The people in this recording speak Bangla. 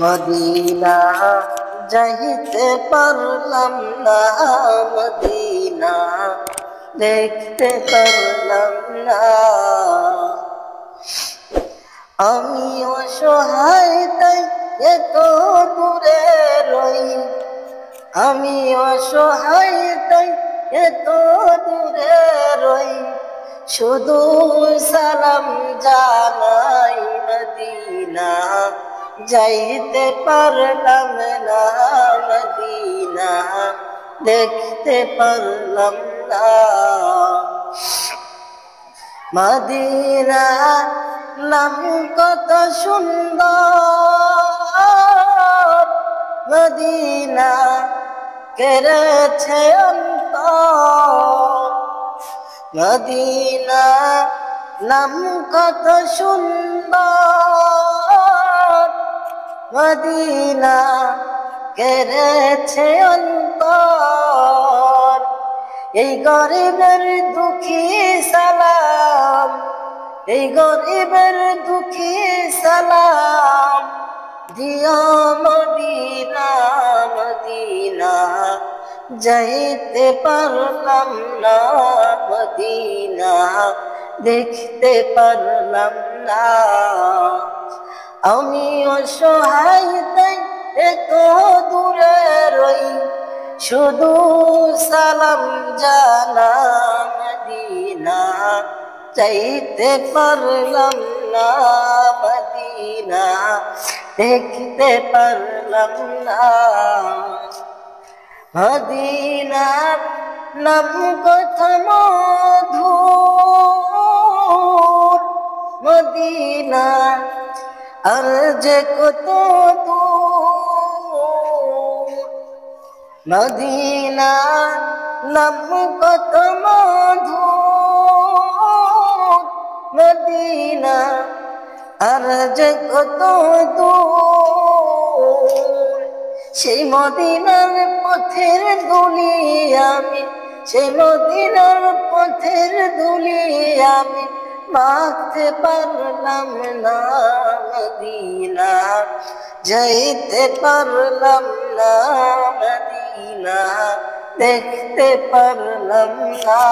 মদিনা যাইতে পারলাম না, মদিনা দেখতে পারলাম না। আমি অসহায় তাই এত দূরে রই, আমি অসহায় তাই এত দূরে রই, শুধু সালাম জানাই মদিনা যাইতে পারলাম না, মদিনা দেখতে পারলাম না। মদিনা নাম কত সুন্দর, মদিনা কেড়েছে অন্তর। মদিনা নাম কত সুন্দর, মদিনা কেড়েছে অন্তর। এই গরিবের দুঃখী সালাম, এই গরিবের দুঃখী সালাম দিও মদিনা, মদিনা যাইতে পারলাম না, মদিনা দেখতে পারলাম না। আমি অসহায় তাই এত দূরে রই, শুধু সালাম জানা মদিনা যাইতে পারলাম না, মদিনা দেখতে পারলাম না। মদিনার নাম কত মধুর, মদিনা আর যে কত দূর। মদিনা নাম কত মধুর, মদিনা আর যে কত দূর। সেই মদিনার পথের ধুলি আমি, সেই মদিনার পথের ধুলি আমি মাখতে পারলাম না, মদিনা যাইতে পারলাম না, মদিনা দেখতে পারলাম না।